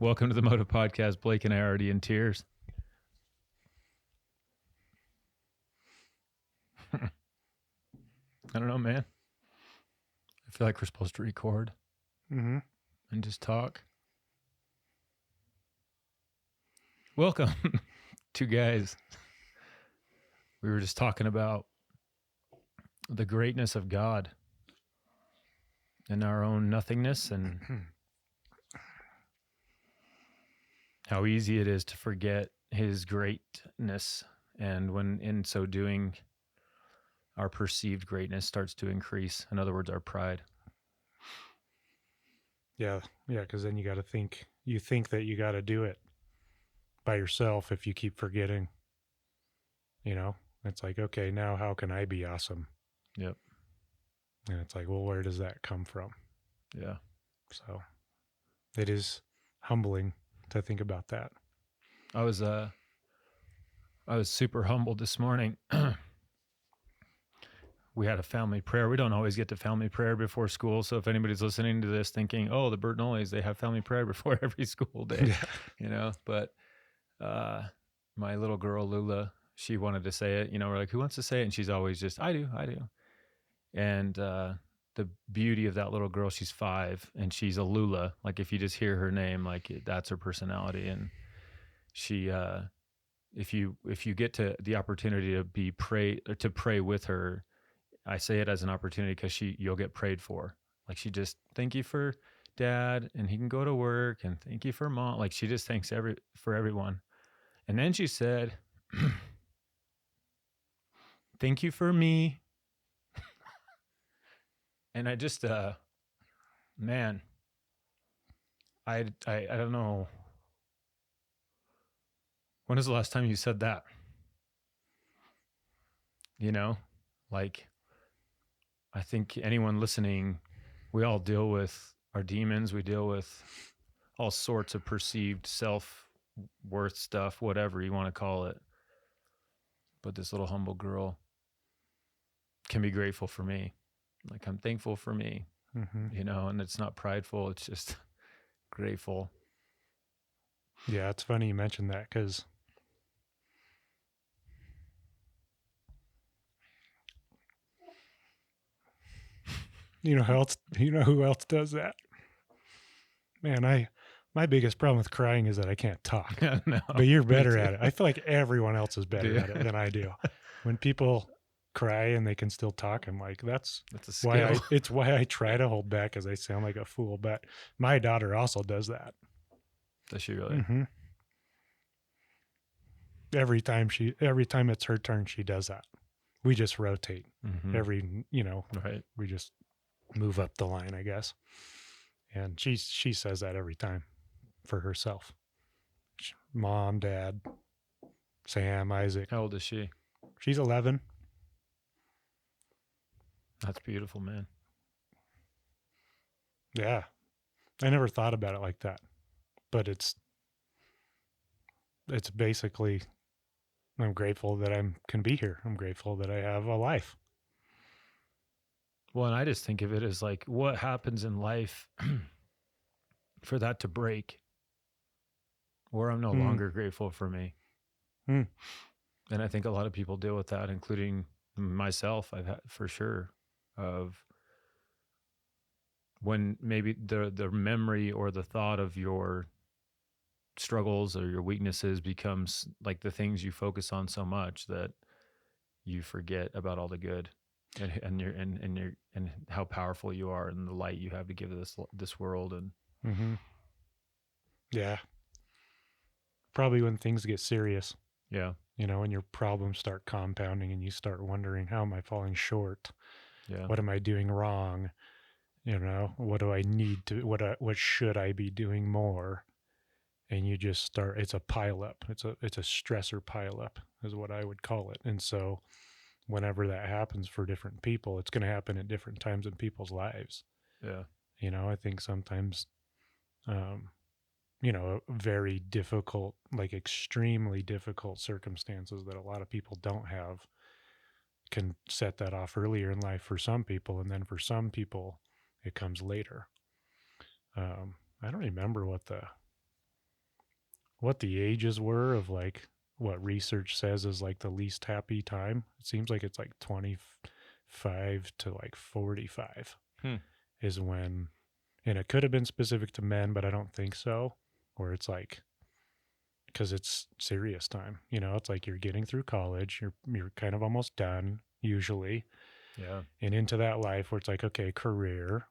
Welcome to the Motyv podcast. Blake and I are already in tears. I don't know, man. I feel like we're supposed to record and just talk. Welcome, two guys. We were just talking about the greatness of God and our own nothingness and how easy it is to forget his greatness. And when in so doing, our perceived greatness starts to increase. In other words, our pride. Yeah, because then you think that you got to do it by yourself if you keep forgetting. It's like, okay, now how can I be awesome? Yep. And it's like, well, where does that come from? Yeah. So it is humbling to think about that. I was super humbled this morning. We had a family prayer. We don't always get to family prayer before school. So if anybody's listening to this thinking, oh, the Bertnolis, they have family prayer before every school day, but my little girl, Lula, she wanted to say it, we're like, who wants to say it? And she's always just, I do. And the beauty of that little girl, she's 5 and she's a Lula. Like if you just hear her name, like that's her personality. And she, if you get to the opportunity to pray with her, I say it as an opportunity because you'll get prayed for. Like she just, thank you for dad and he can go to work, and thank you for mom. Like she just thanks for everyone. And then she said, thank you for me. And I just, man, I don't know. When was the last time you said that? Like I think anyone listening, we all deal with our demons. We deal with all sorts of perceived self-worth stuff, whatever you want to call it. But this little humble girl can be grateful for me. Like I'm thankful for me, and it's not prideful. It's just grateful. Yeah, it's funny you mentioned that because who else does that? Man, my biggest problem with crying is that I can't talk. No, but you're better at it. I feel like everyone else is better at it than I do. When people cry and they can still talk, I'm like, that's a skill. It's why I try to hold back, because I sound like a fool. But my daughter also does that. Does she really? Mm-hmm. Every time it's her turn, she does that. We just rotate right. We just move up the line, I guess. And she says that every time for herself. Mom, Dad, Sam, Isaac. How old is she? She's 11. That's beautiful, man. Yeah. I never thought about it like that. But it's basically, I'm grateful that I can be here. I'm grateful that I have a life. Well, and I just think of it as like, what happens in life for that to break, where I'm no longer grateful for me. And I think a lot of people deal with that, including myself. I've had, for sure, of when maybe the memory or the thought of your struggles or your weaknesses becomes like the things you focus on so much that you forget about all the good and how powerful you are and the light you have to give to this world. And yeah, probably when things get serious. Yeah. When your problems start compounding and you start wondering, how am I falling short? Yeah. What am I doing wrong? What do I need to, what should I be doing more? And you just start, it's a pile up. It's a stressor pile up is what I would call it. And so whenever that happens for different people, it's going to happen at different times in people's lives. Yeah. I think sometimes, very difficult, like extremely difficult circumstances that a lot of people don't have can set that off earlier in life for some people. And then for some people, it comes later. I don't remember what the what the ages were of like what research says is like the least happy time. It seems like it's like 25 to like 45 is when, and it could have been specific to men, but I don't think so. Where it's like, because it's serious time, you know, it's like you're getting through college, you're kind of almost done usually, Yeah. and into that life where it's like, okay, career,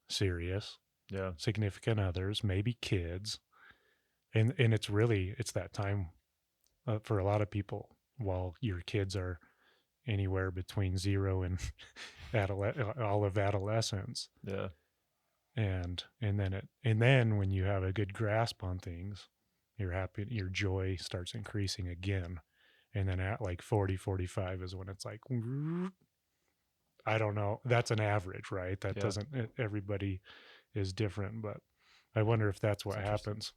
serious, Yeah. significant others, maybe kids, and it's that time for a lot of people while your kids are anywhere between 0 and all of adolescence. Yeah. And then when you have a good grasp on things, you're happy, your joy starts increasing again. And then at like 40, 45 is when it's like, I don't know, that's an average, right? That Yeah. doesn't, everybody is different, but I wonder if that's what happens.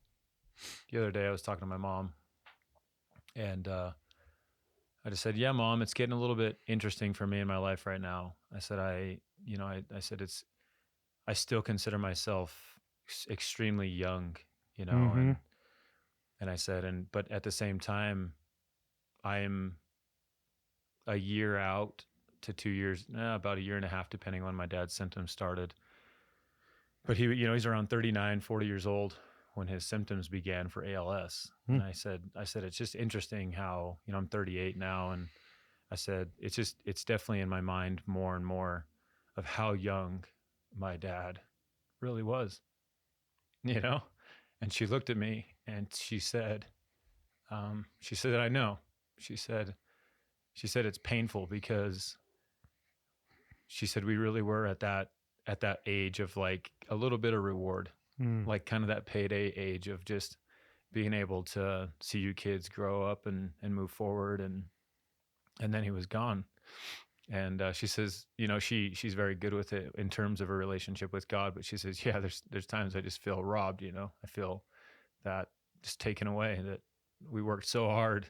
The other day I was talking to my mom, and I just said, "Yeah, Mom, it's getting a little bit interesting for me in my life right now." I said, I said I still consider myself extremely young, you know, Mm-hmm. and I said, but at the same time, I'm a year out to 2 years, about a year and a half, depending on when my dad's symptoms started. But he's around 39, 40 years old when his symptoms began for ALS. And I said, it's just interesting how, I'm 38 now. And I said, it's definitely in my mind more and more of how young my dad really was, you know? And she looked at me and she said, I know. She said, it's painful because she said, we really were at that age of like a little bit of reward, like kind of that payday age of just being able to see you kids grow up and move forward. And then he was gone. And she says, she's very good with it in terms of her relationship with God. But she says, yeah, there's times I just feel robbed, I feel that just taken away, that we worked so hard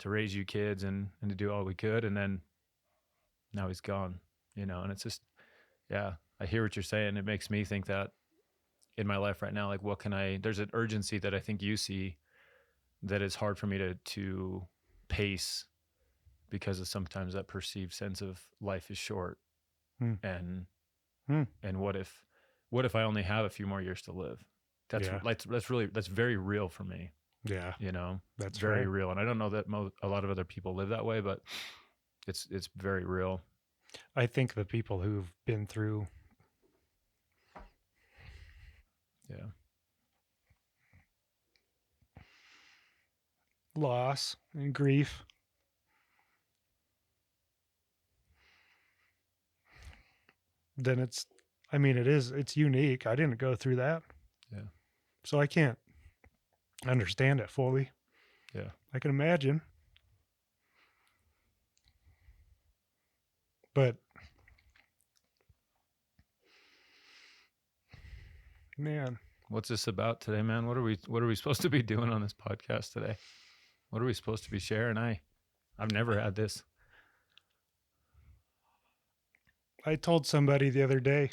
to raise you kids and to do all we could. And then now he's gone, and it's just, yeah, I hear what you're saying. It makes me think that in my life right now, like there's an urgency that I think you see that is hard for me to pace because of sometimes that perceived sense of life is short. And what if I only have a few more years to live? That's very real for me. Yeah. That's very real. And I don't know that a lot of other people live that way, but it's very real. I think the people who've been through loss and grief, then it's unique. I didn't go through that. Yeah. So I can't understand it fully. Yeah. I can imagine. But man, what's this about today, man? What are we supposed to be doing on this podcast today? What are we supposed to be sharing? I've never had this. I told somebody the other day,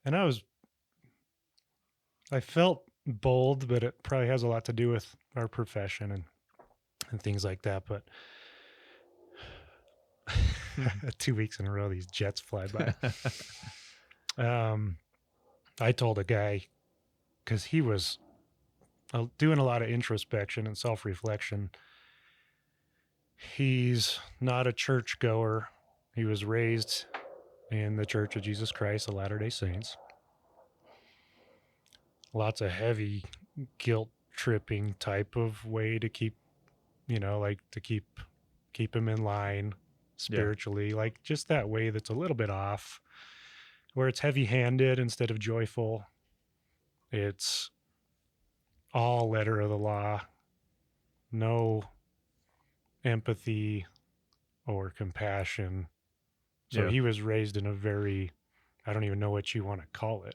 and I felt bold, but it probably has a lot to do with our profession and things like that. But 2 weeks in a row, these jets fly by. I told a guy, because he was doing a lot of introspection and self-reflection. He's not a churchgoer. He was raised in the Church of Jesus Christ of Latter-day Saints. Lots of heavy guilt tripping type of way to keep, to keep him in line spiritually, like just that way that's a little bit off, where it's heavy-handed instead of joyful. It's all letter of the law, no empathy or compassion. So he was raised in a very, I don't even know what you want to call it,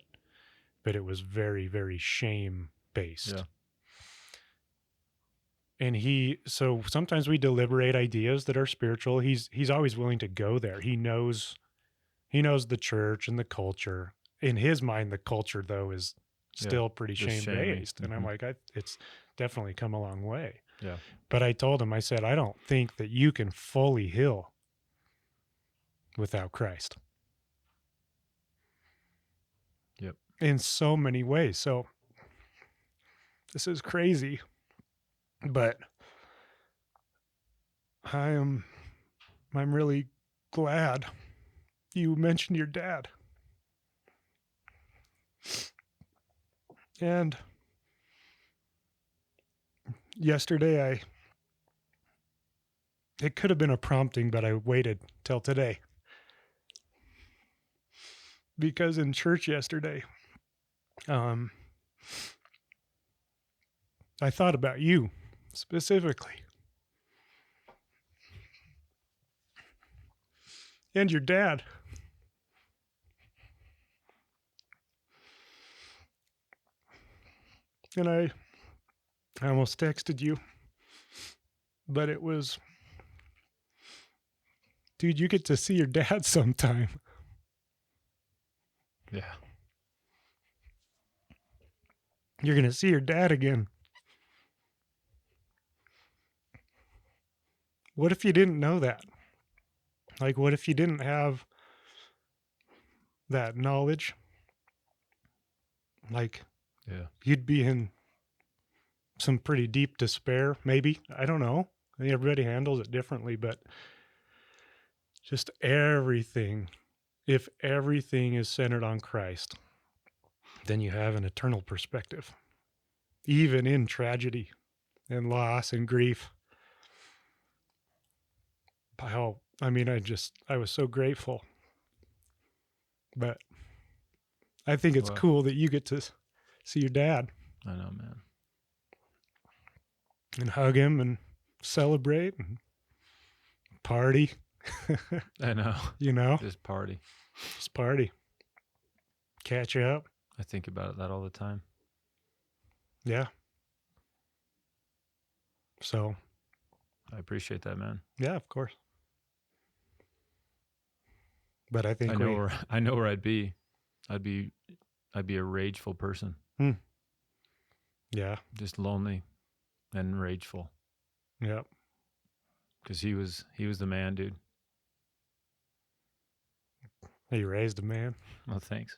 but it was very, very shame-based. Yeah. And so sometimes we deliberate ideas that are spiritual. He's always willing to go there. He knows the church and the culture. In his mind, the culture though is still pretty just shame shamey. based. And I'm like, it's definitely come a long way. Yeah. But I told him, I said, I don't think that you can fully heal without Christ. Yep. In so many ways. So this is crazy, but I'm really glad you mentioned your dad. And yesterday it could have been a prompting, but I waited till today. Because in church yesterday, I thought about you specifically. And your dad. And I almost texted you, but it was, dude, you get to see your dad sometime. Yeah. You're going to see your dad again. What if you didn't know that? Like, what if you didn't have that knowledge? Like, Yeah. you'd be in some pretty deep despair, maybe. I don't know. I think everybody handles it differently, but just everything, if everything is centered on Christ, then you have an eternal perspective, even in tragedy and loss and grief. How, I mean, I was so grateful. But I think it's cool that you get to see your dad. I know, man. And hug him and celebrate and party. I know. You know? Just party. Just party. Catch up. I think about that all the time. Yeah. So. I appreciate that, man. Yeah, of course. But I think I know where I'd be. I'd be a rageful person. Yeah. Just lonely and rageful. Yep. Because he was the man, dude. He raised a man. Well, thanks.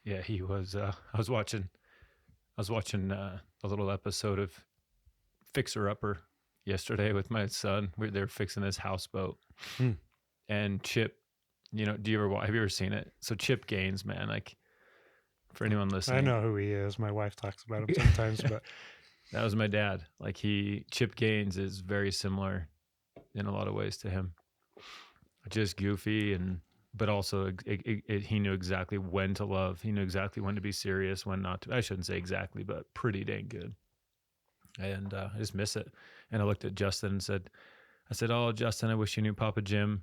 Yeah, he was. I was watching a little episode of Fixer Upper yesterday with my son. They're fixing this houseboat, and Chip. You know, have you ever seen it? So Chip Gaines, man, like for anyone listening, I know who he is. My wife talks about him sometimes, but that was my dad. Like Chip Gaines is very similar in a lot of ways to him. Just goofy but also he knew exactly when to love. He knew exactly when to be serious, when not to. I shouldn't say exactly, but pretty dang good. And I just miss it. And I looked at Justin and said, "Oh, Justin, I wish you knew Papa Jim."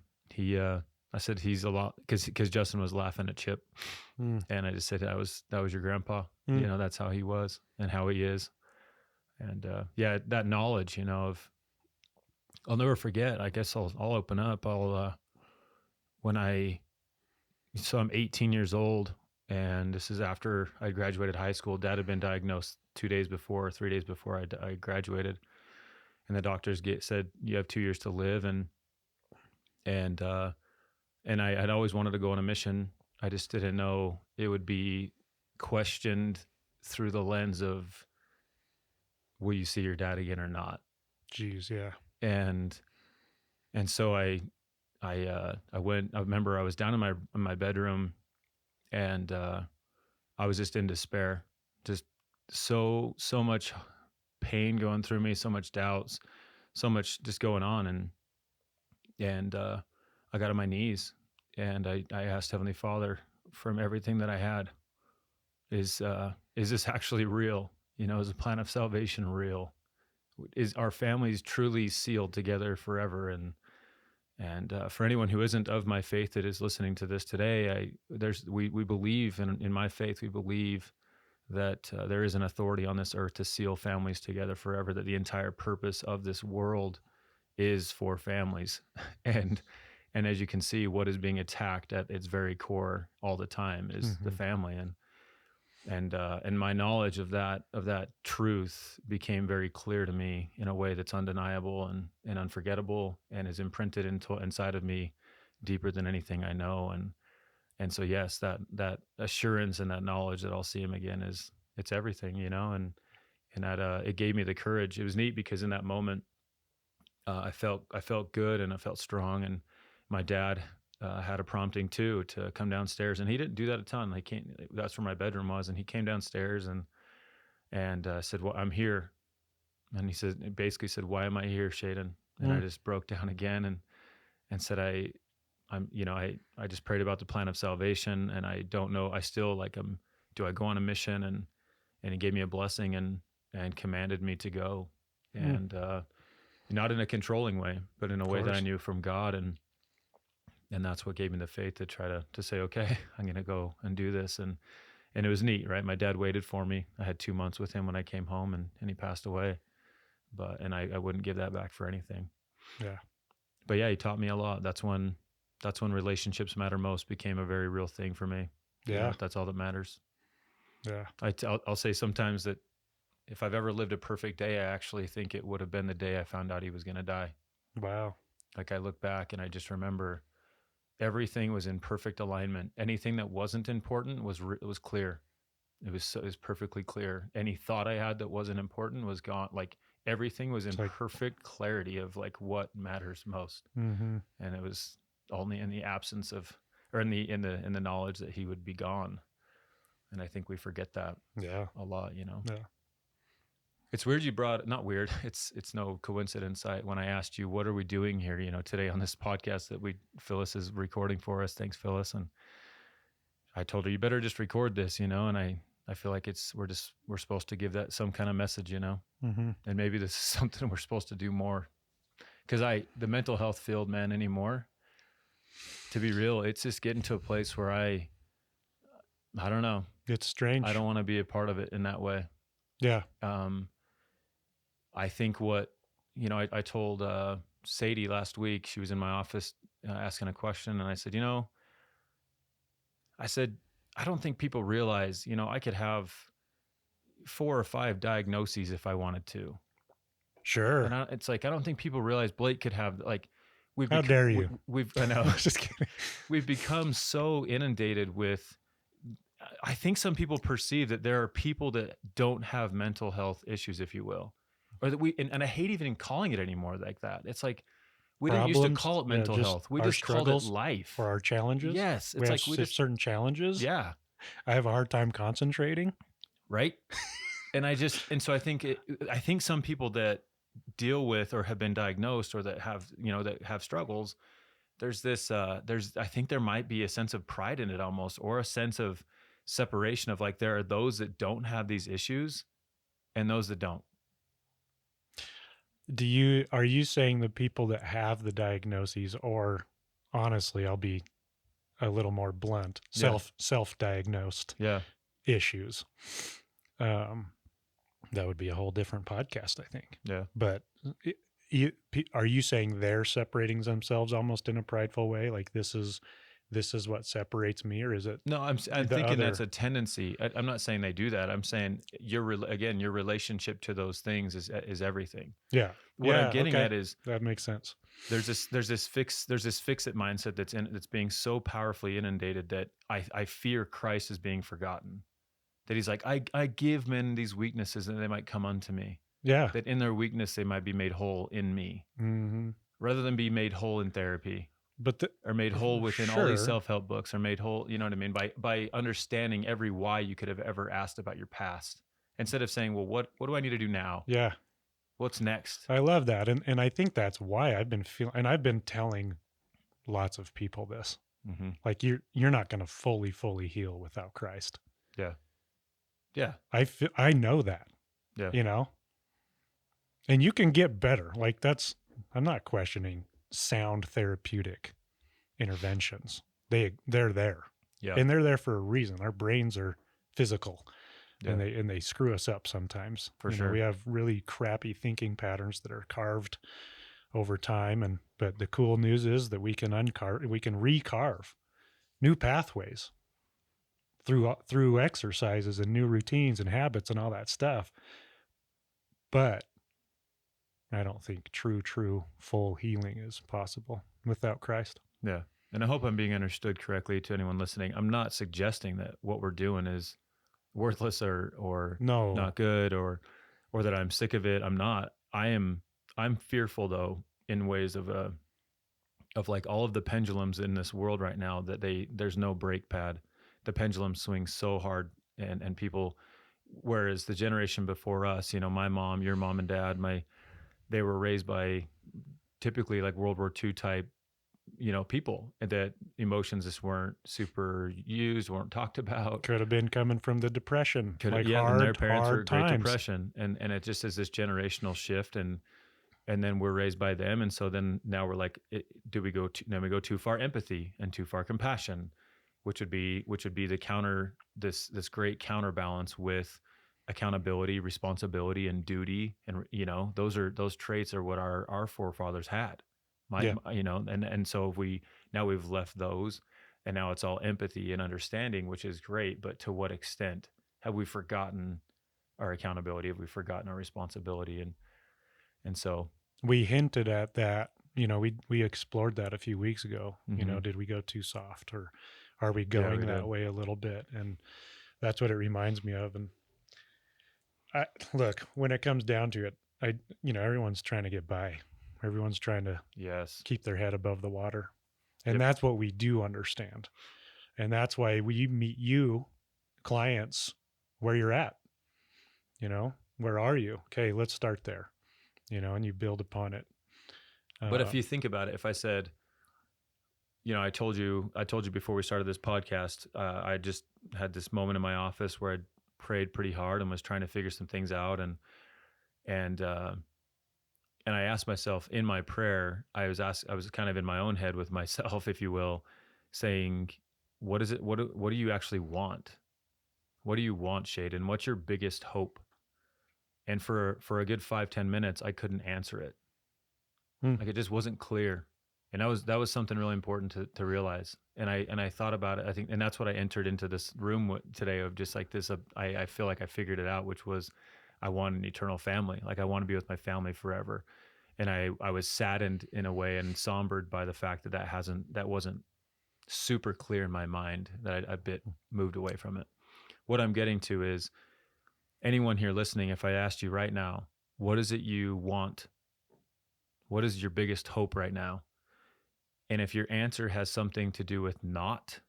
I said he's a lot because Justin was laughing at Chip, and I just said that was your grandpa. You know, that's how he was and how he is, and yeah, that knowledge, you know, of I'll never forget. I guess I'll open up. So I'm 18 years old, and this is after I graduated high school. Dad had been diagnosed 3 days before I graduated, and the doctors said you have 2 years to live, and I had always wanted to go on a mission. I just didn't know it would be questioned through the lens of, will you see your dad again or not? Jeez, yeah. And so I went. I remember I was down in my bedroom, and I was just in despair, just so much pain going through me, so much doubts, so much just going on, and I got on my knees and I asked Heavenly Father, from everything that I had, is this actually real? You know, is the plan of salvation real? Is our families truly sealed together forever? And for anyone who isn't of my faith that is listening to this today, we believe in my faith. We believe that there is an authority on this earth to seal families together forever. That the entire purpose of this world is for families, and And as you can see, what is being attacked at its very core all the time is the family. And my knowledge of that truth became very clear to me in a way that's undeniable and unforgettable, and is imprinted inside of me deeper than anything I know. And so, yes, that assurance and that knowledge that I'll see him again it's everything, and that it gave me the courage. It was neat because in that moment, I felt good and I felt strong. And my dad had a prompting too to come downstairs, and he didn't do that a ton. That's where my bedroom was, and he came downstairs and said, "Well, I'm here." And he basically said, "Why am I here, Shayden?" And I just broke down again and said, I just prayed about the plan of salvation, and I don't know. I still do I go on a mission? And he gave me a blessing and commanded me to go, and not in a controlling way, but in a way that I knew from God, and that's what gave me the faith to try to say, okay, I'm going to go and do this. And it was neat, right? My dad waited for me. I had 2 months with him when I came home, and he passed away, and I wouldn't give that back for anything. Yeah. But yeah, he taught me a lot. That's when relationships matter most became a very real thing for me. Yeah. That's all that matters. Yeah. I'll say sometimes that if I've ever lived a perfect day, I actually think it would have been the day I found out he was going to die. Wow. Like, I look back and I just remember everything was in perfect alignment. Anything that wasn't important was clear. It was perfectly clear. Any thought I had that wasn't important was gone. Like, everything was in perfect clarity of what matters most. Mm-hmm. And it was only in the absence of, or in the knowledge that he would be gone. And I think we forget that a lot, Yeah. It's weird you not weird. It's no coincidence. When I asked you, what are we doing here, today on this podcast that Phyllis is recording for us. Thanks, Phyllis. And I told her, you better just record this, and I feel like we're supposed to give that some kind of message, Mm-hmm. and maybe this is something we're supposed to do more. Cause the mental health field, man, anymore, to be real, it's just getting to a place where I don't know. It's strange. I don't want to be a part of it in that way. Yeah. I think I told Sadie last week, she was in my office asking a question, and I said, I don't think people realize, I could have 4 or 5 diagnoses if I wanted to. Sure. And I don't think people realize Blake could have, how dare you? I know. Just kidding. We've become so inundated with, I think some people perceive that there are people that don't have mental health issues, if you will, or that and I hate even calling it anymore like that. It's like, we didn't used to call it mental health. We just called it life. Or our challenges. Yes. It's like we have certain challenges. Yeah. I have a hard time concentrating. Right. So I think some people that deal with or have been diagnosed or that have struggles, there's this, I think there might be a sense of pride in it almost, or a sense of separation of there are those that don't have these issues and those that don't. Are you saying the people that have the diagnoses, or honestly, I'll be a little more blunt, self-diagnosed issues? That would be a whole different podcast, I think. Yeah. But are you saying they're separating themselves almost in a prideful way? Like this is what separates me, or is it? No, I'm thinking that's a tendency. I'm not saying they do that. I'm saying your relationship to those things is everything. Yeah. What I'm getting at is that makes sense. There's this fix-it mindset that's being so powerfully inundated that I fear Christ is being forgotten. That he's like, I give men these weaknesses and they might come unto me. Yeah. That in their weakness they might be made whole in me, rather than be made whole in therapy. Or made whole within all these self-help books, or made whole, you know what I mean? By understanding every why you could have ever asked about your past, instead of saying, well, what do I need to do now? Yeah. What's next? I love that. And I think that's why I've been telling lots of people this, like you're not going to fully heal without Christ. Yeah. Yeah. I know that, and you can get better. Like I'm not questioning sound therapeutic interventions. They're there. Yeah. And they're there for a reason. Our brains are physical, and they screw us up sometimes. For sure. We have really crappy thinking patterns that are carved over time. But the cool news is that we can recarve new pathways through exercises and new routines and habits and all that stuff. But I don't think true full healing is possible without Christ. Yeah. And I hope I'm being understood correctly to anyone listening. I'm not suggesting that what we're doing is worthless or No. not good or that I'm sick of it. I'm not. I'm fearful though in ways of like all of the pendulums in this world right now that there's no brake pad. The pendulum swings so hard and people, whereas the generation before us, my mom, your mom and dad, they were raised by typically like World War II type, people, and that emotions just weren't super used, weren't talked about. Could have been coming from the Depression. And their parents were Great Depression, and it just is this generational shift, and then we're raised by them, and so then now we're like, we go too far empathy and too far compassion, which would be the counter, this great counterbalance with accountability, responsibility, and duty, and those traits are what our forefathers had. And so we've left those, and now it's all empathy and understanding, which is great. But to what extent have we forgotten our accountability? Have we forgotten our responsibility? And so we hinted at that. We explored that a few weeks ago. Mm-hmm. Did we go too soft, or are we going that way a little bit? And that's what it reminds me of. And look, when it comes down to it, everyone's trying to get by. Everyone's trying to keep their head above the water. And that's what we do understand. And that's why we meet you, clients, where you're at. Where are you? Okay, let's start there. And you build upon it. But if you think about it, if I said, I told you before we started this podcast, I just had this moment in my office where I prayed pretty hard and was trying to figure some things out. And I asked myself in my prayer, I was kind of in my own head with myself, if you will, saying, what is it? What do you actually want? What do you want, Shayden? What's your biggest hope? And for a good 5-10 minutes, I couldn't answer it. Like it just wasn't clear. And that was something really important to realize. And I thought about it, I think, and that's what I entered into this room today of just like this, I feel like I figured it out, which was I want an eternal family. Like I want to be with my family forever. And I was saddened in a way and sombered by the fact that wasn't super clear in my mind, that I a bit moved away from it. What I'm getting to is, anyone here listening, if I asked you right now, what is it you want? What is your biggest hope right now? And if your answer has something to do with not,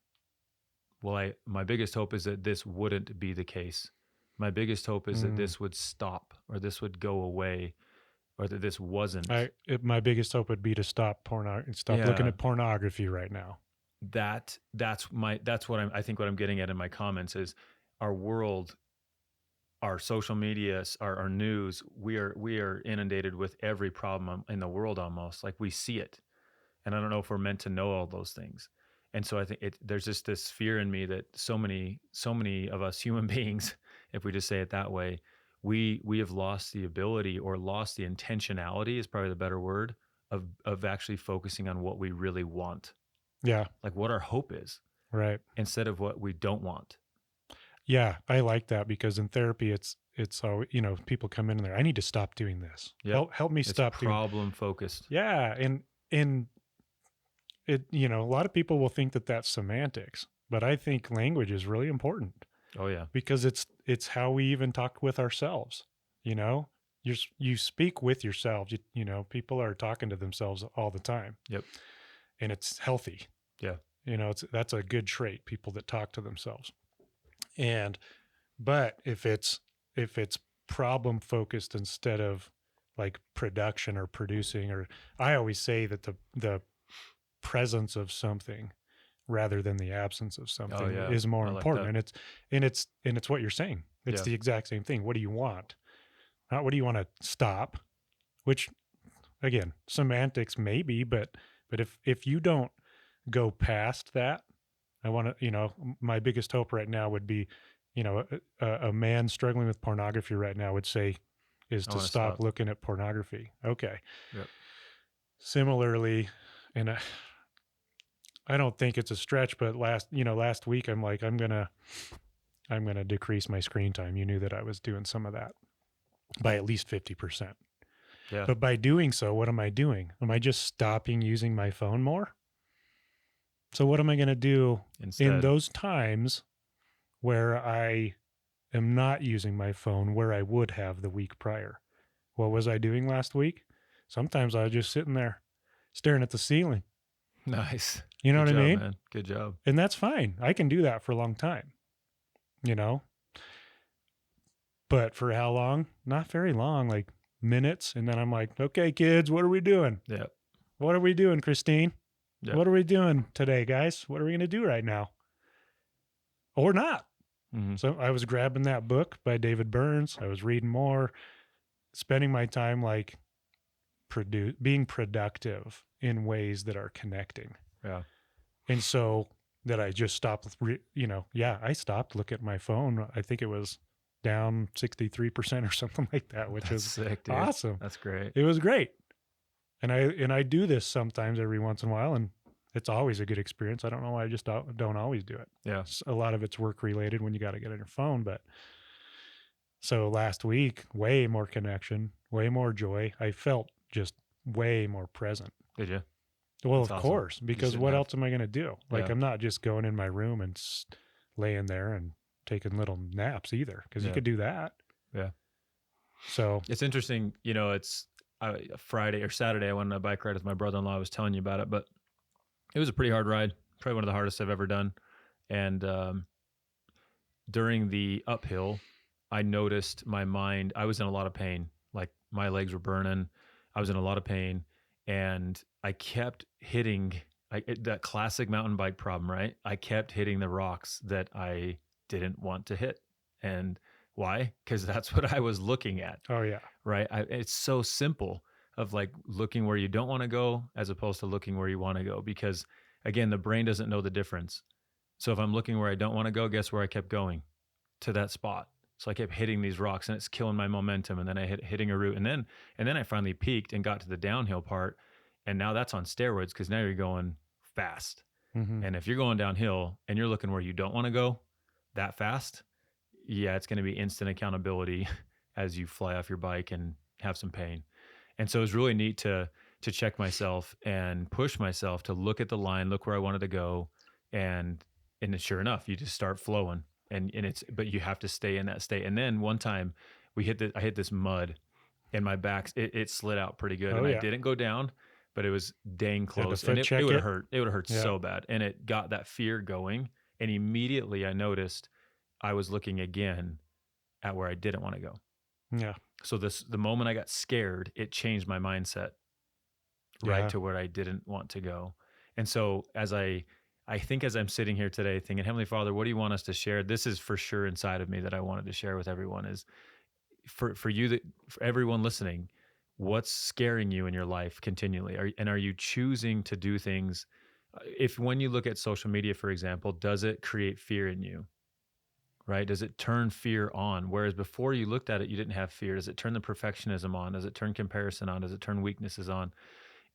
well, my biggest hope is that this wouldn't be the case. My biggest hope is that this would stop, or this would go away, or that this wasn't. My biggest hope would be to stop looking at pornography right now. That's what I think what I'm getting at in my comments is our world, our social media, our news, we are inundated with every problem in the world almost. Like we see it. And I don't know if we're meant to know all those things. And so I think there's just this fear in me that so many of us human beings, if we just say it that way, we have lost the ability, or lost the intentionality is probably the better word, of actually focusing on what we really want. Yeah. Like what our hope is. Right. Instead of what we don't want. Yeah, I like that, because in therapy, it's so, people come in and I need to stop doing this. Yep. Help me stop doing. Problem focused. Yeah, and it, a lot of people will think that that's semantics, but I think language is really important. Oh yeah, because it's how we even talk with ourselves. You speak with yourselves. People are talking to themselves all the time. Yep, and it's healthy. Yeah, that's a good trait. People that talk to themselves. But if it's problem focused instead of like production or producing, or I always say that the presence of something rather than the absence of something is more important. And it's what you're saying. It's the exact same thing. What do you want? Not what do you want to stop? Which, again, semantics maybe, but if you don't go past that, I want to, my biggest hope right now would be, a man struggling with pornography right now would say, is to stop looking at pornography. Okay. Yep. similarly, and I don't think it's a stretch, but last week I'm like, I'm gonna decrease my screen time. You knew that I was doing some of that by at least 50%. Yeah. But by doing so, what am I doing? Am I just stopping using my phone more? So what am I going to do Instead. in those times where I am not using my phone where I would have the week prior? What was I doing last week? Sometimes I was just sitting there staring at the ceiling. Nice. You know Good what job, I mean? man. Good job. And that's fine. I can do that for a long time, you know? But for how long? Not very long, like minutes. And then I'm like, okay, kids, what are we doing? Yeah. What are we doing, Christine? Yeah. What are we doing today, guys? What are we going to do right now? Or not. Mm-hmm. So I was grabbing that book by David Burns. I was reading more, spending my time like being productive in ways that are connecting. Yeah. And so that I just stopped, I stopped looking at my phone. I think it was down 63% or something like that, which That's is sick, dude. awesome. That's great. It was great. And I do this sometimes every once in a while, and it's always a good experience. I don't know why I just don't always do it. Yeah. A lot of it's work related when you got to get on your phone. But so last week, way more connection, way more joy. I felt just way more present. Did you? Well, That's of awesome. course, because shouldn't what have. else am I going to do? Like, Yeah. I'm not just going in my room and laying there and taking little naps either, because you Yeah. could do that. Yeah. So It's interesting, it's Friday or Saturday. I went on a bike ride with my brother-in-law. I was telling you about it, but it was a pretty hard ride. Probably one of the hardest I've ever done. And during the uphill, I noticed my mind. I was in a lot of pain. Like my legs were burning. I was in a lot of pain, and I kept hitting that classic mountain bike problem, right? I kept hitting the rocks that I didn't want to hit. And why? Because that's what I was looking at. oh yeah, Right. It's so simple of like looking where you don't want to go as opposed to looking where you want to go. Because again, the brain doesn't know the difference. So if I'm looking where I don't want to go, guess where I kept going? To that spot. So I kept hitting these rocks and it's killing my momentum. And then I hitting a root. And then I finally peaked and got to the downhill part. And now that's on steroids because now you're going fast. mm-hmm. And if you're going downhill and you're looking where you don't want to go that fast, yeah, it's going to be instant accountability as you fly off your bike and have some pain. And so it was really neat to check myself and push myself to look at the line, look where I wanted to go. And sure enough, you just start flowing but you have to stay in that state. And then one time I hit this mud and my back, it slid out pretty good. Oh, and yeah. I didn't go down, but it was dang close. foot And it check would it? have hurt. It would have hurt Yeah. so bad. And it got that fear going. And immediately I noticed I was looking again at where I didn't want to go. Yeah. So the moment I got scared, it changed my mindset right Yeah. to where I didn't want to go. And so as I think as I'm sitting here today thinking, Heavenly Father, what do you want us to share? This is for sure inside of me that I wanted to share with everyone is for you, for everyone listening, what's scaring you in your life continually? Are you choosing to do things? If when you look at social media, for example, does it create fear in you? Right? Does it turn fear on? Whereas before you looked at it, you didn't have fear. Does it turn the perfectionism on? Does it turn comparison on? Does it turn weaknesses on?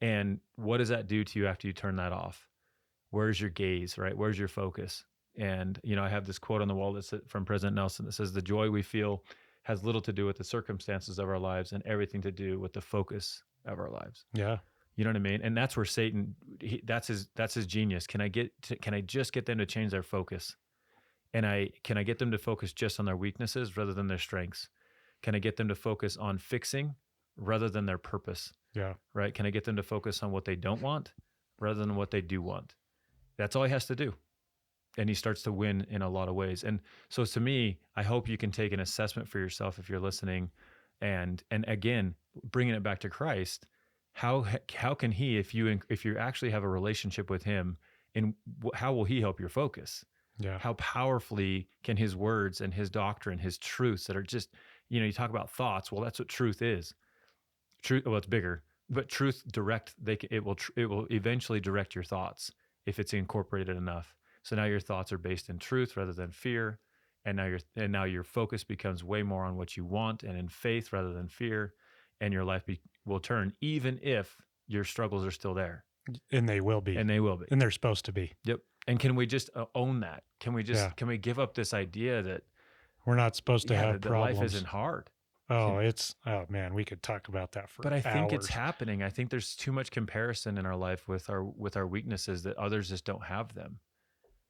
And what does that do to you after you turn that off? Where's your gaze, right? Where's your focus? And, I have this quote on the wall that's from President Nelson that says, the joy we feel has little to do with the circumstances of our lives and everything to do with the focus of our lives. Yeah. You know what I mean? And that's where Satan, that's his genius. Can I just get them to change their focus? And can I get them to focus just on their weaknesses rather than their strengths? Can I get them to focus on fixing rather than their purpose? Yeah. Right? Can I get them to focus on what they don't want rather than what they do want? That's all he has to do. And he starts to win in a lot of ways. And so to me, I hope you can take an assessment for yourself if you're listening. And again, bringing it back to Christ, how can he, if you actually have a relationship with him, how will he help your focus? Yeah. How powerfully can his words and his doctrine, his truths that are just, you talk about thoughts. Well, that's what truth is. Truth, well, it's bigger, but truth it will eventually direct your thoughts if it's incorporated enough. So now your thoughts are based in truth rather than fear. And now your focus becomes way more on what you want and in faith rather than fear. And your life will turn, even if your struggles are still there, And they will be. and they will be. And they're supposed to be. Yep. And can we just own that? Can we just Yeah. can we give up this idea that We're not supposed to have that problems. life isn't hard? Oh, oh man, we could talk about that for But I think hours. it's happening. I think there's too much comparison in our life with our weaknesses that others just don't have them.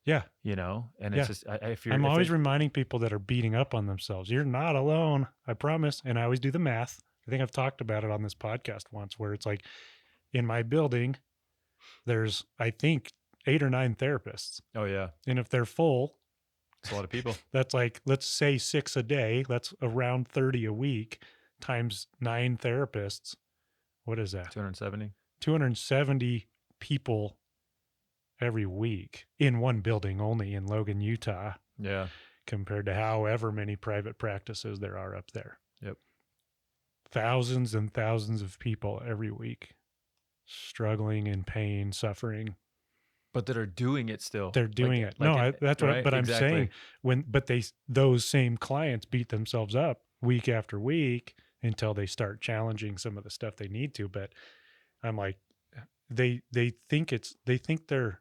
Yeah. You know, and Yeah. it's just if you're. I'm always reminding people that are beating up on themselves, you're not alone. I promise. And I always do the math. I think I've talked about it on this podcast once, where it's like in my building, there's I think 8 or 9 therapists. Oh yeah. And if they're full, it's a lot of people. That's like, let's say 6 a day. That's around 30 a week times 9 therapists. What is that? 270. 270 people every week in one building only in Logan, Utah. Yeah. Compared to however many private practices there are up there. Yep. Thousands and thousands of people every week struggling in pain, suffering. But that are doing it still. They're doing it. No, that's what. Right? But Exactly. I'm saying those same clients beat themselves up week after week until they start challenging some of the stuff they need to. But I'm like, they think they're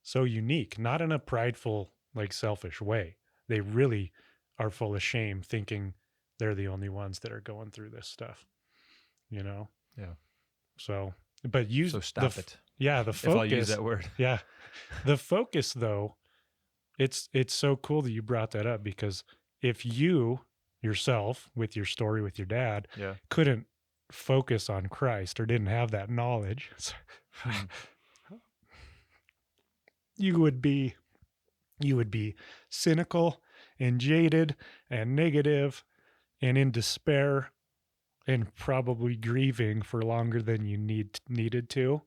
so unique, not in a prideful, like selfish way. They really are full of shame, thinking they're the only ones that are going through this stuff. You know. Yeah. So, but use so stop it. Yeah, the focus. If I'll use that word. Yeah. The focus, though, it's so cool that you brought that up, because if you yourself, with your story with your dad, couldn't focus on Christ or didn't have that knowledge, you would be cynical and jaded and negative and in despair and probably grieving for longer than you needed to.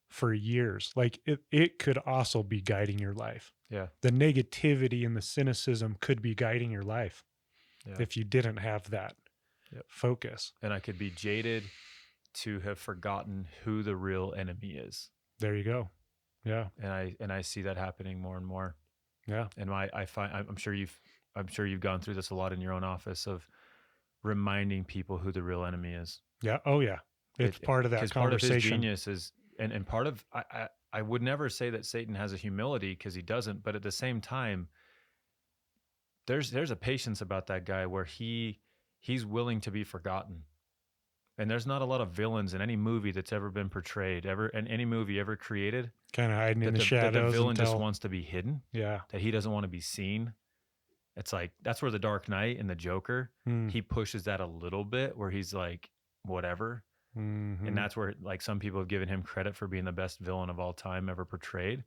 For years. Like it could also be guiding your life. Yeah. The negativity and the cynicism could be guiding your life if you didn't have that focus. And I could be jaded to have forgotten who the real enemy is. There you go. Yeah. And I see that happening more and more. Yeah. And I'm sure you've gone through this a lot in your own office of reminding people who the real enemy is. Yeah. Oh yeah. It's part of that conversation. Part of his genius is and part of I would never say that Satan has a humility, because he doesn't, but at the same time, there's a patience about that guy where he's willing to be forgotten. And there's not a lot of villains in any movie that's ever been portrayed, in any movie ever created. Kind of hiding in the shadows. That the villain just wants to be hidden. Yeah. That he doesn't want to be seen. It's like, that's where the Dark Knight and the Joker, he pushes that a little bit, where he's like, whatever. Mm-hmm. And that's where, like, some people have given him credit for being the best villain of all time ever portrayed.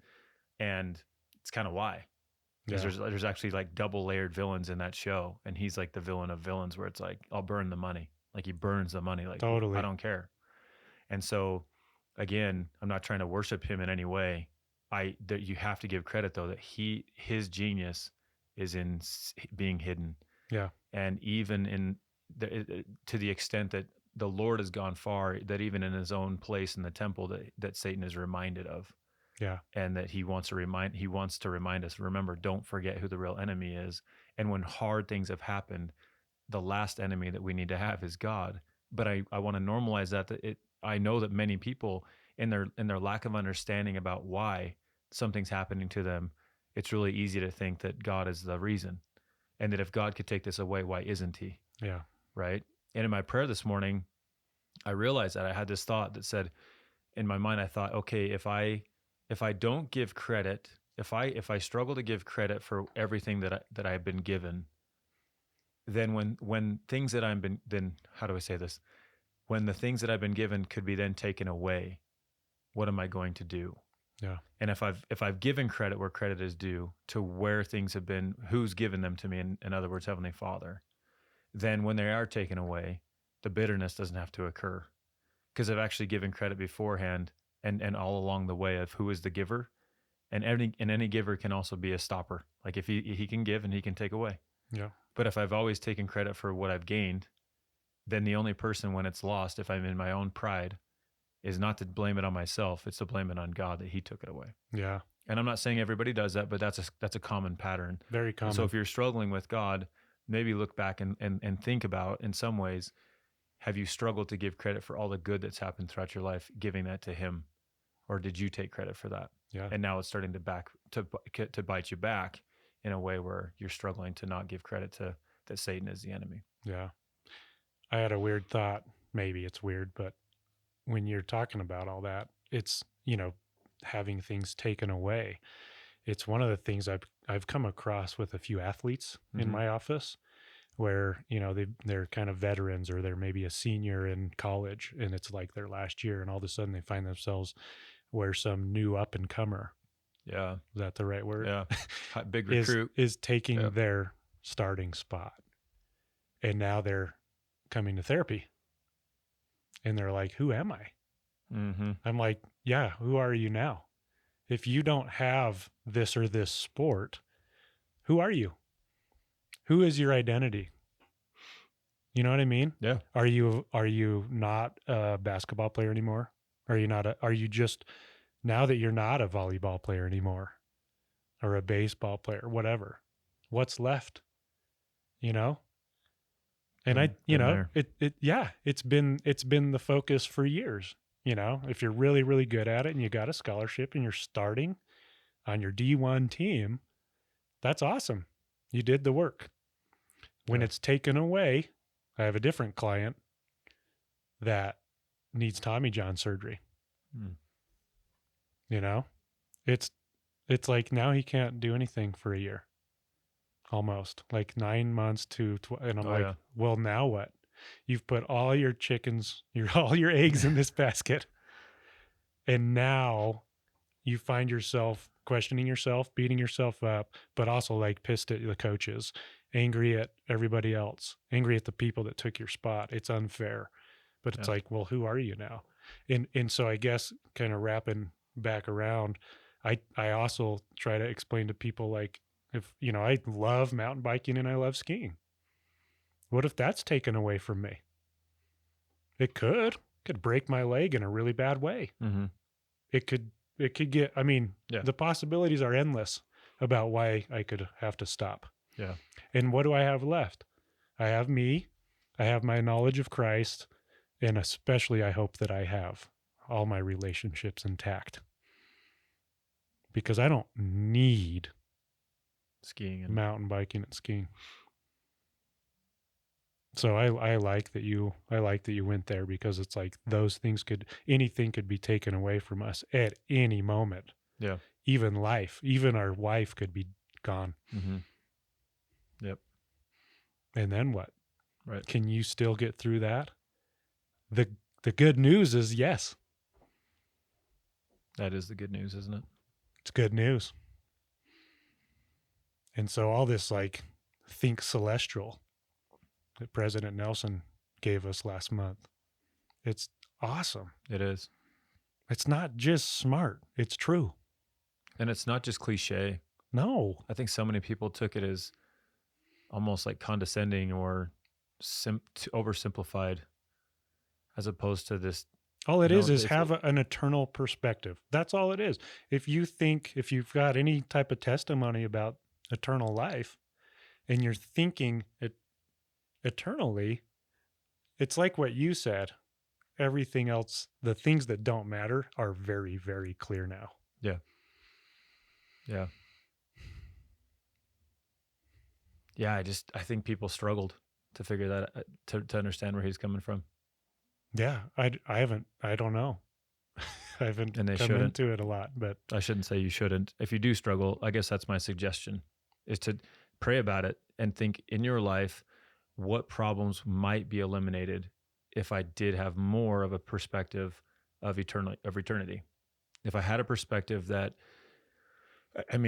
And it's kind of why. Because there's actually like double layered villains in that show. And he's like the villain of villains, where it's like, I'll burn the money. Like, he burns the money. Like, totally. I don't care. And so, again, I'm not trying to worship him in any way. You have to give credit, though, that his genius is in being hidden. Yeah. And even to the extent that the Lord has gone far, that even in his own place in the temple that Satan is reminded of. Yeah. And that he wants to remind us, remember, don't forget who the real enemy is. And when hard things have happened, the last enemy that we need to have is God. But I want to normalize that I know that many people in their lack of understanding about why something's happening to them, it's really easy to think that God is the reason. And that if God could take this away, why isn't he? Yeah. Right? And in my prayer this morning, I realized that I had this thought that said, in my mind, I thought, okay, if I don't give credit, if I struggle to give credit for everything that I've been given, then when things that how do I say this? When the things that I've been given could be then taken away, what am I going to do? Yeah. And if I've given credit where credit is due to where things have been, who's given them to me, in other words, Heavenly Father, then when they are taken away, the bitterness doesn't have to occur, because I've actually given credit beforehand and all along the way of who is the giver, and any giver can also be a stopper. Like, if he can give and he can take away. Yeah. But if I've always taken credit for what I've gained, then the only person when it's lost, if I'm in my own pride, is not to blame it on myself. It's to blame it on God that he took it away. Yeah. And I'm not saying everybody does that, but that's a common pattern. Very common. So if you're struggling with God, maybe look back and think about, in some ways, have you struggled to give credit for all the good that's happened throughout your life, giving that to him? Or did you take credit for that? Yeah. And now it's starting to bite you back in a way where you're struggling to not give credit to that Satan is the enemy. Yeah. I had a weird thought. Maybe it's weird, but when you're talking about all that, it's, having things taken away. It's one of the things I've come across with a few athletes in my office where, they're kind of veterans, or they're maybe a senior in college and it's like their last year, and all of a sudden they find themselves where some new up and comer. Yeah. Is that the right word? Yeah. Big recruit is taking their starting spot. And now they're coming to therapy. And they're like, who am I? I'm like, yeah, who are you now? If you don't have this or this sport, who are you? Who is your identity? You know what I mean? Yeah. Are you not a basketball player anymore? Are you just, now that you're not a volleyball player anymore, or a baseball player, whatever, what's left? And it's been the focus for years. If you're really, really good at it and you got a scholarship and you're starting on your D1 team, that's awesome. You did the work. When it's taken away, I have a different client that needs Tommy John surgery. It's like now he can't do anything for a year, almost like 9 months to, and I'm well, now what? You've put all your all your eggs in this basket. And now you find yourself questioning yourself, beating yourself up, but also like pissed at the coaches, angry at everybody else, angry at the people that took your spot. It's unfair, but it's like, well, who are you now? And so I guess kind of wrapping back around, I also try to explain to people, like, if, I love mountain biking and I love skiing. What if that's taken away from me? It could break my leg in a really bad way. It could get, the possibilities are endless about why I could have to stop. Yeah. And what do I have left? I have me, I have my knowledge of Christ, and especially I hope that I have all my relationships intact, because I don't need skiing and mountain biking and skiing. So I like that you went there, because it's like those things anything could be taken away from us at any moment. Yeah. Even life, even our wife could be gone. Yep. And then what? Right. Can you still get through that? The good news is yes. That is the good news, isn't it? It's good news. And so all this, like, think celestial that President Nelson gave us last month, it's awesome. It is. It's not just smart, it's true. And it's not just cliche. No. I think so many people took it as almost like condescending or oversimplified, as opposed to this. All it is have an eternal perspective. That's all it is. If you've got any type of testimony about eternal life and you're thinking it eternally, it's like what you said. Everything else, the things that don't matter, are very, very clear now. Yeah. Yeah. Yeah. I think people struggled to figure that, to understand where he's coming from. Yeah. I don't know. I haven't come into it a lot, but I shouldn't say you shouldn't. If you do struggle, I guess that's my suggestion, is to pray about it and think in your life, what problems might be eliminated if I did have more of a perspective of eternity. If I had a perspective that,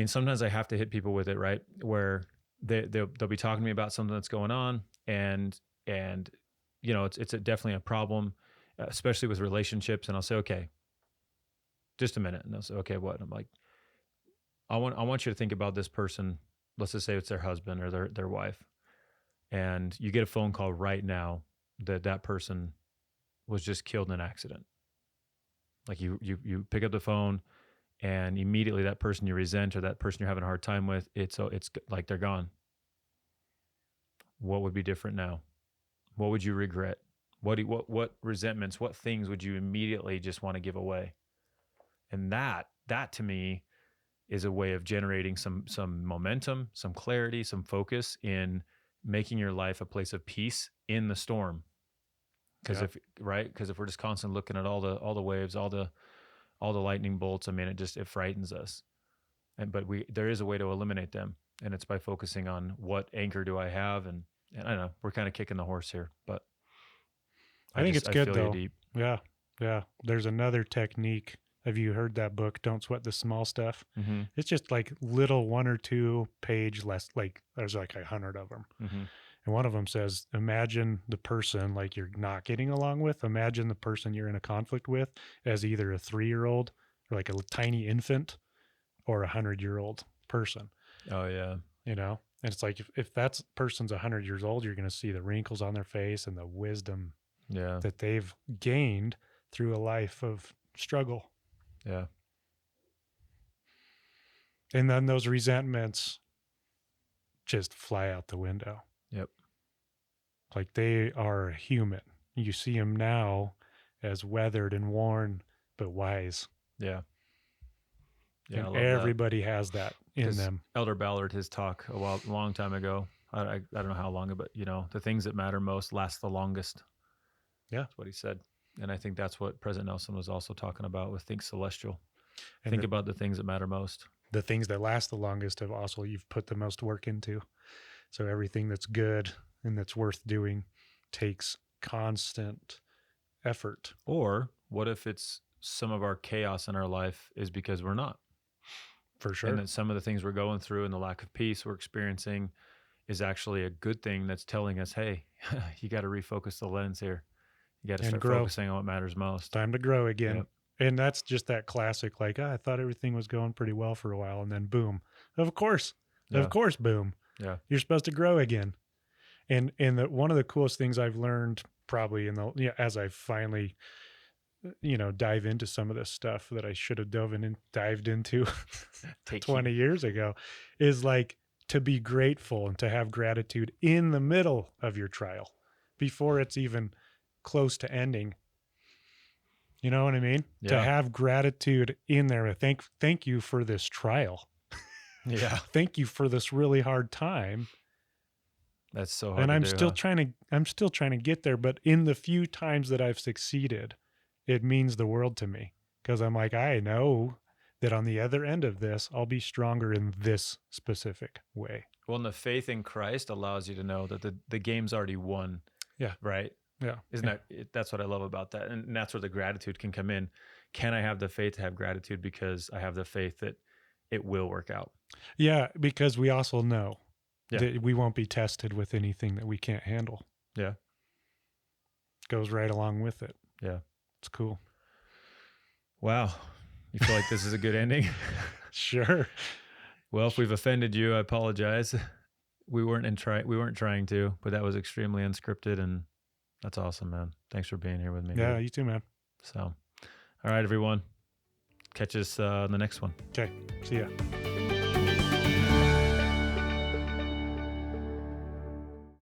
sometimes I have to hit people with it, right? Where they'll be talking to me about something that's going on, and it's definitely a problem, especially with relationships. And I'll say, okay, just a minute. And they'll say, okay, what? And I'm like, I want you to think about this person. Let's just say it's their husband or their wife. And you get a phone call right now that person was just killed in an accident. Like you pick up the phone, and immediately that person you resent or that person you're having a hard time with, it's like they're gone. What would be different now? What would you regret? What resentments, what things would you immediately just want to give away? And that to me is a way of generating some momentum, some clarity, some focus in making your life a place of peace in the storm. Because if we're just constantly looking at all the waves, all the lightning bolts, I mean, it frightens us. But there is a way to eliminate them, and it's by focusing on what anchor do I have, and I don't know, we're kind of kicking the horse here, but I think it's good though. Deep. Yeah. There's another technique. Have you heard that book, Don't Sweat the Small Stuff? Mm-hmm. It's just like little 1 or 2 page less, like there's like 100 of them. Mm-hmm. And one of them says, imagine the person like you're not getting along with. Imagine the person you're in a conflict with as either a 3-year-old or like a tiny infant or 100-year-old person. Oh yeah. You know, and it's like, if that person's 100 years old, you're going to see the wrinkles on their face and the wisdom that they've gained through a life of struggle. Yeah. And then those resentments just fly out the window. Yep. Like they are human. You see them now as weathered and worn, but wise. Yeah. Yeah, and everybody has that in them. Elder Ballard, his talk a long time ago, I don't know how long, but the things that matter most last the longest. Yeah. That's what he said. And I think that's what President Nelson was also talking about with Think Celestial. And think about the things that matter most. The things that last the longest have also you've put the most work into. So everything that's good and that's worth doing takes constant effort. Or what if it's some of our chaos in our life is because we're not? For sure. And that some of the things we're going through and the lack of peace we're experiencing is actually a good thing that's telling us, hey, you got to refocus the lens here. You got to start focusing on what matters most. Time to grow again. Yep. And that's just that classic, like, I thought everything was going pretty well for a while, and then boom. Of course, boom. Yeah. You're supposed to grow again. And one of the coolest things I've learned probably as I finally, dive into some of this stuff that I should have dived into 20 years ago is like to be grateful and to have gratitude in the middle of your trial before it's even close to ending. You know what I mean? Yeah. To have gratitude in there. Thank you for this trial. Yeah. Thank you for this really hard time. That's so hard. And I'm still trying to get there, but in the few times that I've succeeded, it means the world to me because I'm like, I know that on the other end of this, I'll be stronger in this specific way. Well, and the faith in Christ allows you to know that the game's already won. Yeah. Right? Yeah. That's what I love about that. And that's where the gratitude can come in. Can I have the faith to have gratitude because I have the faith that it will work out? Yeah, because we also know that we won't be tested with anything that we can't handle. Yeah. Goes right along with it. Yeah. It's cool. Wow. You feel like this is a good ending? Sure. Well, if we've offended you, I apologize. We weren't trying to, but that was extremely unscripted, and that's awesome, man. Thanks for being here with me. Yeah, you too, man. So, all right, everyone. Catch us on the next one. Okay. See ya.